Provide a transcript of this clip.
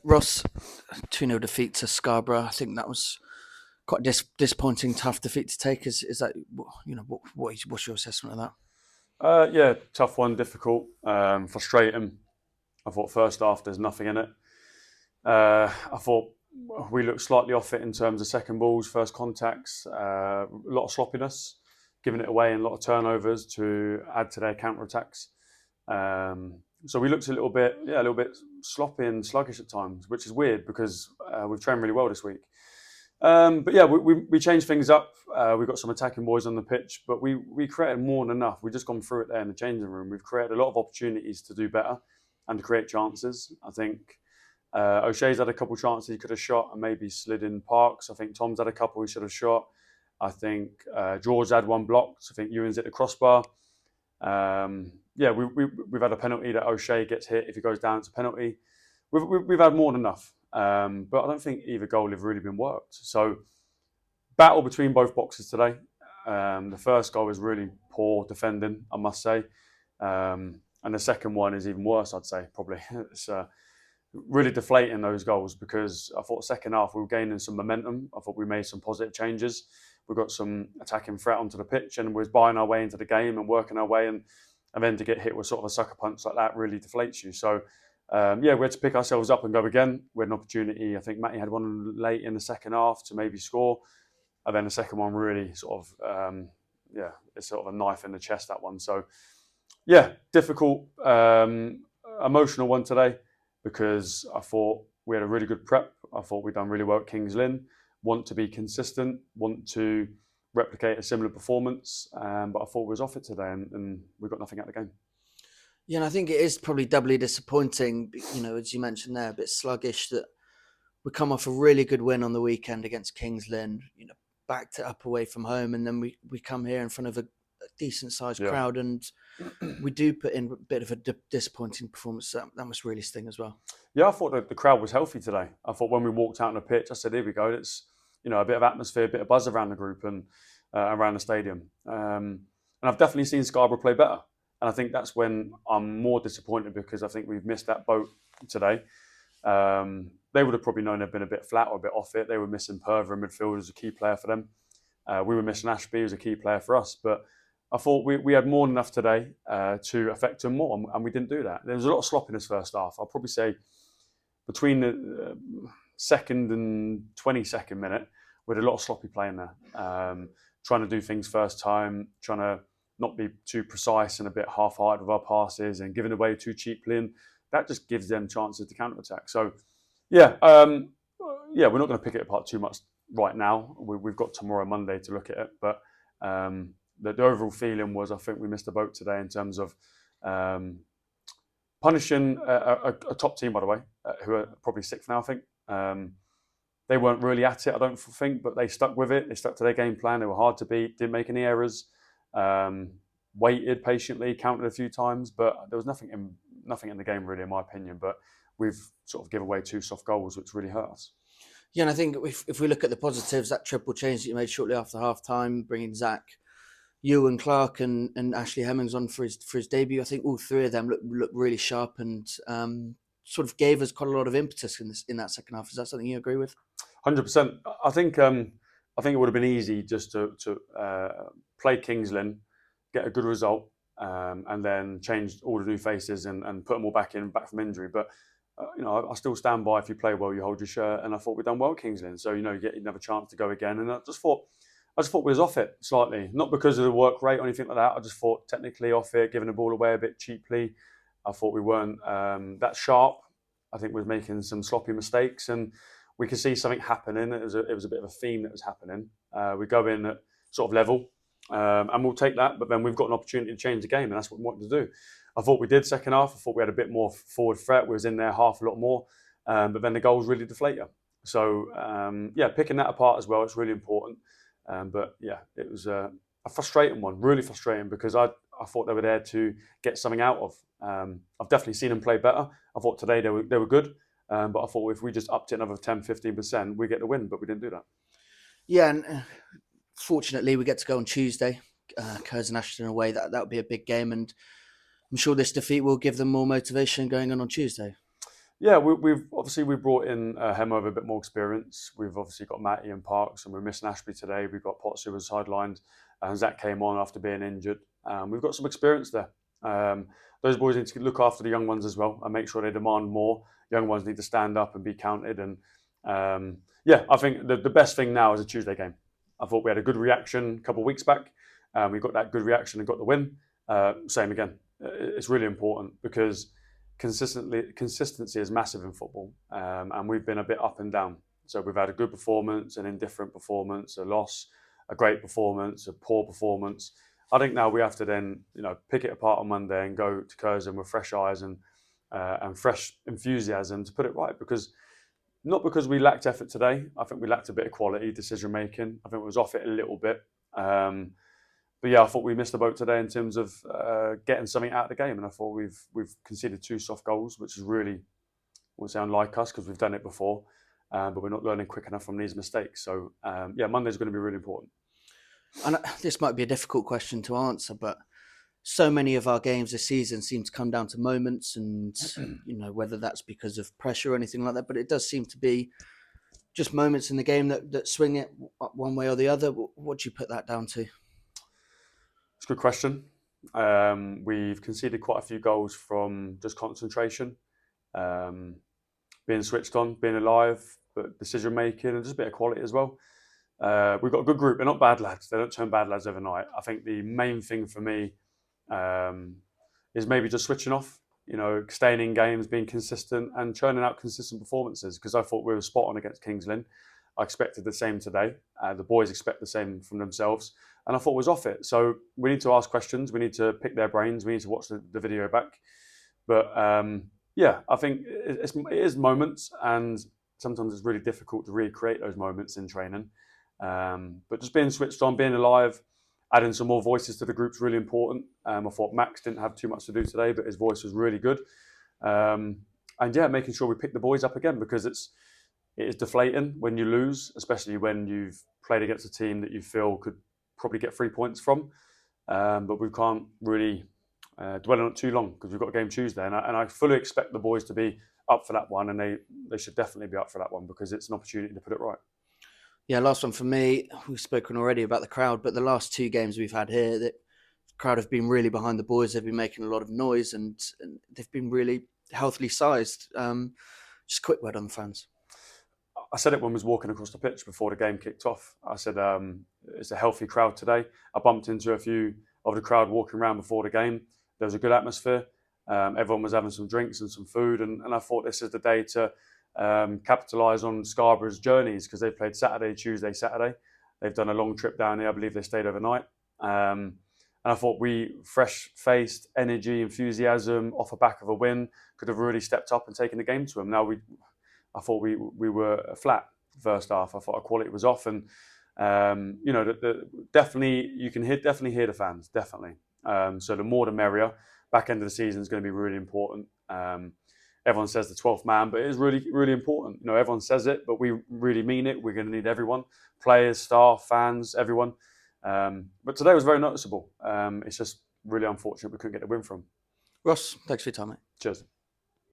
Ross, 2-0 defeat to Scarborough. I think that was quite a disappointing, tough defeat to take. Is that, what's your assessment of that? Yeah, tough one, difficult, frustrating. I thought first half there's nothing in it. I thought we looked slightly off it in terms of second balls, first contacts, a lot of sloppiness, giving it away and a lot of turnovers to add to their counter attacks. So we looked a little bit sloppy and sluggish at times, which is weird because we've trained really well this week. But yeah, we changed things up. We've got some attacking boys on the pitch, but we created more than enough. We've just gone through it there in the changing room. We've created a lot of opportunities to do better and to create chances. I think O'Shea's had a couple of chances he could have shot and maybe slid in Parks. I think Tom's had a couple he should have shot. I think George had one blocked. I think Ewan's hit the crossbar. Yeah, we've had a penalty that O'Shea gets hit. If he goes down, it's a penalty. We've had more than enough. But I don't think either goal have really been worked. So, battle between both boxes today. The first goal was really poor defending, I must say. And the second one is even worse, I'd say, probably. It's really deflating, those goals, because I thought second half we were gaining some momentum. I thought we made some positive changes. We got some attacking threat onto the pitch and we was buying our way into the game and working our way. And then to get hit with sort of a sucker punch like that really deflates you. So, we had to pick ourselves up and go again. We had an opportunity. I think Matty had one late in the second half to maybe score. And then the second one really it's sort of a knife in the chest, that one. So, yeah, difficult, emotional one today because I thought we had a really good prep. I thought we'd done really well at Kings Lynn. Want to be consistent, want to replicate a similar performance. But I thought we was off it today and we got nothing out of the game. Yeah, and I think it is probably doubly disappointing, as you mentioned there, a bit sluggish that we come off a really good win on the weekend against Kings Lynn, backed it up away from home, and then we come here in front of a decent sized crowd and we do put in a bit of a disappointing performance. That must really sting as well. Yeah, I thought that the crowd was healthy today. I thought when we walked out on the pitch, I said, here we go. It's, a bit of atmosphere, a bit of buzz around the group and around the stadium. And I've definitely seen Scarborough play better. And I think that's when I'm more disappointed because I think we've missed that boat today. They would have probably known they'd been a bit flat or a bit off it. They were missing Perver in midfield as a key player for them. We were missing Ashby as a key player for us. But I thought we had more than enough today to affect them more, and we didn't do that. There was a lot of sloppiness first half. I'll probably say between the second and 22nd minute, we had a lot of sloppy playing there. Trying to do things first time, trying to not be too precise and a bit half-hearted with our passes and giving away too cheaply, and that just gives them chances to counter-attack. So, we're not going to pick it apart too much right now. We've got tomorrow, Monday, to look at it. But the overall feeling was I think we missed the boat today in terms of punishing a top team, by the way, who are probably sixth now, I think. They weren't really at it, I don't think, but they stuck with it. They stuck to their game plan. They were hard to beat, didn't make any errors. Waited patiently, counted a few times, but there was nothing in the game really, in my opinion. But we've sort of given away two soft goals, which really hurt us. Yeah, and I think if we look at the positives, that triple change that you made shortly after half time, bringing Zach, Ewan Clark, and Ashley Hemmings on for his debut, I think all three of them look really sharp and sort of gave us quite a lot of impetus in that second half. Is that something you agree with? 100%. I think it would have been easy just to play Kings Lynn, get a good result, and then change all the new faces and put them all back from injury. But I still stand by if you play well, you hold your shirt. And I thought we'd done well at Kings Lynn, so you get another chance to go again. And I just thought we was off it slightly, not because of the work rate or anything like that. I just thought technically off it, giving the ball away a bit cheaply. I thought we weren't that sharp. I think we were making some sloppy mistakes, and we could see something happening. It was a bit of a theme that was happening. We go in at sort of level, and we'll take that. But then we've got an opportunity to change the game, and that's what we wanted to do. I thought we did second half. I thought we had a bit more forward threat. We was in there half a lot more, but then the goals really deflate you. So picking that apart as well, it's really important. It was a frustrating one, really frustrating, because I thought they were there to get something out of. I've definitely seen them play better. I thought today they were good, but I thought if we just upped it another 10-15%, we get the win, but we didn't do that. Yeah, and fortunately we get to go on Tuesday, Curzon Ashton away. That would be a big game, and I'm sure this defeat will give them more motivation going on Tuesday. Yeah, we've brought in Hemo with a bit more experience. We've obviously got Matty and Parks, and we're missing Ashby today. We've got Potts who was sidelined, and Zach came on after being injured. We've got some experience there. Those boys need to look after the young ones as well and make sure they demand more. Young ones need to stand up and be counted. And yeah, I think the best thing now is a Tuesday game. I thought we had a good reaction a couple of weeks back. We got that good reaction and got the win. Same again. It's really important because consistency is massive in football, and we've been a bit up and down. So we've had a good performance, an indifferent performance, a loss, a great performance, a poor performance. I think now we have to then, pick it apart on Monday and go to Curzon with fresh eyes and fresh enthusiasm to put it right. Not because we lacked effort today. I think we lacked a bit of quality decision making. I think it was off it a little bit. But yeah, I thought we missed the boat today in terms of getting something out of the game, and I thought we've conceded 2 soft goals, which is really, I won't say unlike us because we've done it before, but we're not learning quick enough from these mistakes. So yeah, Monday's going to be really important. And this might be a difficult question to answer, but so many of our games this season seem to come down to moments, and whether that's because of pressure or anything like that, but it does seem to be just moments in the game that swing it one way or the other. What do you put that down to? It's a good question. We've conceded quite a few goals from just concentration, being switched on, being alive, but decision making and just a bit of quality as well. We've got a good group. They're not bad lads. They don't turn bad lads overnight. I think the main thing for me is maybe just switching off, staying in games, being consistent and churning out consistent performances, because I thought we were spot on against Kings Lynn. I expected the same today. The boys expect the same from themselves, and I thought it was off it. So we need to ask questions. We need to pick their brains. We need to watch the video back. But yeah, I think it is moments, and sometimes it's really difficult to recreate those moments in training. But just being switched on, being alive, adding some more voices to the group is really important. I thought Max didn't have too much to do today, but his voice was really good. And yeah, making sure we pick the boys up again, because it is deflating when you lose, especially when you've played against a team that you feel could probably get 3 points from. But we can't really dwell on it too long because we've got a game Tuesday. And I fully expect the boys to be up for that one, and they should definitely be up for that one because it's an opportunity to put it right. Yeah, last one for me. We've spoken already about the crowd, but the last 2 games we've had here, the crowd have been really behind the boys. They've been making a lot of noise, and they've been really healthily sized. Just a quick word on the fans. I said it when I was walking across the pitch before the game kicked off. I said it's a healthy crowd today. I bumped into a few of the crowd walking around before the game. There was a good atmosphere. Everyone was having some drinks and some food, and I thought this is the day to capitalise on Scarborough's journeys, because they've played Saturday, Tuesday, Saturday. They've done a long trip down here. I believe they stayed overnight. And I thought we, fresh-faced, energy, enthusiasm, off the back of a win, could have really stepped up and taken the game to them. Now I thought we were flat first half. I thought our quality was off, and definitely you can definitely hear the fans, definitely. So the more the merrier. Back end of the season is going to be really important. Everyone says the 12th man, but it is really, really important. Everyone says it, but we really mean it. We're going to need everyone, players, staff, fans, everyone. But today was very noticeable. It's just really unfortunate we couldn't get the win from. Ross, thanks for your time, mate. Cheers.